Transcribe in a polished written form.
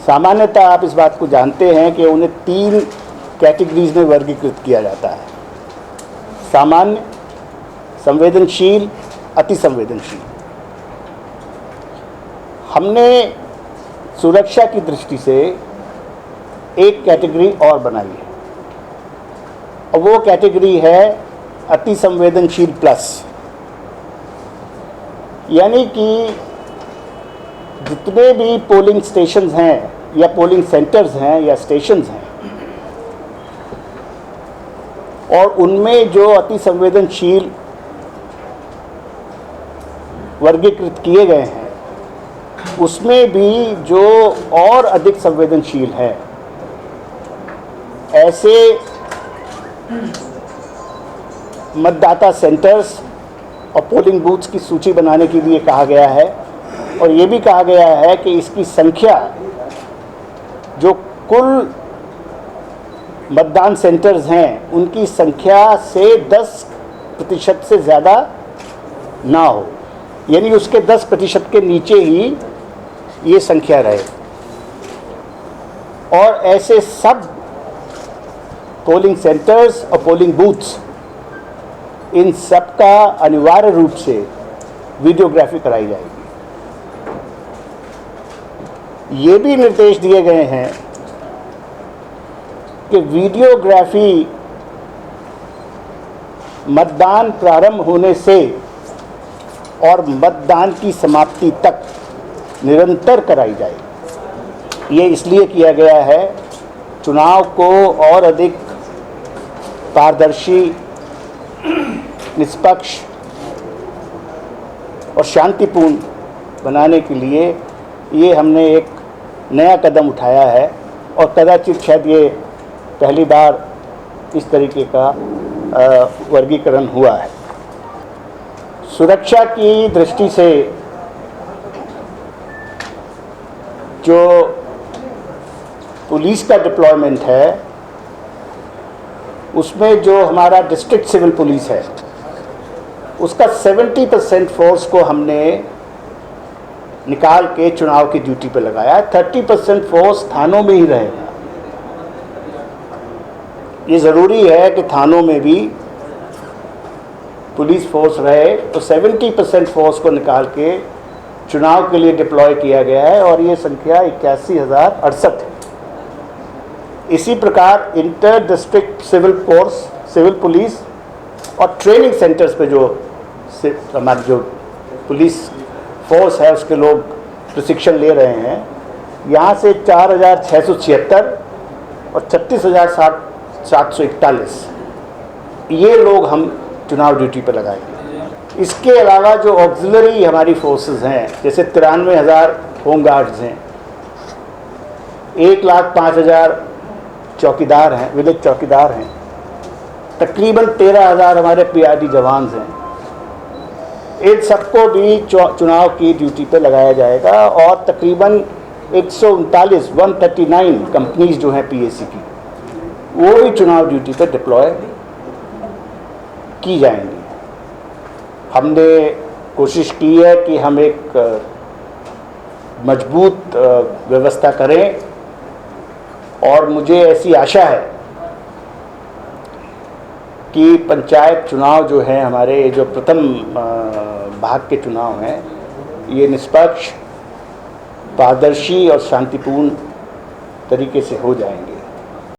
सामान्यतः आप इस बात को जानते हैं कि उन्हें 3 कैटेगरीज में वर्गीकृत किया जाता है: सामान्य, संवेदनशील, अति संवेदनशील। हमने सुरक्षा की दृष्टि से एक कैटेगरी और बनाई है, और वो कैटेगरी है अति संवेदनशील प्लस। यानी कि जितने भी पोलिंग स्टेशंस हैं या पोलिंग सेंटर्स हैं या स्टेशंस हैं, और उनमें जो अति संवेदनशील वर्गीकृत किए गए हैं, उसमें भी जो और अधिक संवेदनशील है, ऐसे मतदाता सेंटर्स और पोलिंग बूथ्स की सूची बनाने के लिए कहा गया है। और ये भी कहा गया है कि इसकी संख्या जो कुल मतदान सेंटर्स हैं उनकी संख्या से 10% से ज़्यादा ना हो, यानी उसके 10% के नीचे ही ये संख्या रहे। और ऐसे सब पोलिंग सेंटर्स और पोलिंग बूथ्स, इन सब का अनिवार्य रूप से वीडियोग्राफी कराई जाएगी। ये भी निर्देश दिए गए हैं कि वीडियोग्राफी मतदान प्रारंभ होने से और मतदान की समाप्ति तक निरंतर कराई जाएगी। ये इसलिए किया गया है, चुनाव को और अधिक पारदर्शी, निष्पक्ष और शांतिपूर्ण बनाने के लिए ये हमने एक नया कदम उठाया है, और कदाचित शायद ये पहली बार इस तरीके का वर्गीकरण हुआ है। सुरक्षा की दृष्टि से जो पुलिस का डिप्लॉयमेंट है, उसमें जो हमारा डिस्ट्रिक्ट सिविल पुलिस है, उसका 70% फोर्स को हमने निकाल के चुनाव की ड्यूटी पे लगाया। 30% फोर्स थानों में ही रहेगा। ये ज़रूरी है कि थानों में भी पुलिस फोर्स रहे, तो 70% फोर्स को निकाल के चुनाव के लिए डिप्लॉय किया गया है, और ये संख्या 81,068 है। इसी प्रकार inter district civil force, civil police और ट्रेनिंग सेंटर्स पे जो हमारी जो पुलिस फोर्स है उसके लोग प्रशिक्षण ले रहे हैं, यहाँ से 4,676 और 36,741 ये लोग हम चुनाव ड्यूटी पर लगाएंगे। इसके अलावा जो ऑक्सिलरी हमारी फोर्सेस हैं, जैसे 93,000 होम गार्ड्स हैं, 1,05,000 चौकीदार हैं, विलेज चौकीदार हैं, तकरीबन 13,000 हमारे पीआरडी जवान हैं, इन सबको भी चुनाव की ड्यूटी पे लगाया जाएगा। और तकरीबन 139 कंपनीज जो हैं पीएसी की, वो भी चुनाव ड्यूटी पे डिप्लॉय की जाएंगी। हमने कोशिश की है कि हम एक मजबूत व्यवस्था करें, और मुझे ऐसी आशा है कि पंचायत चुनाव जो है हमारे, जो प्रथम भाग के चुनाव हैं, ये निष्पक्ष, पारदर्शी और शांतिपूर्ण तरीके से हो जाएंगे।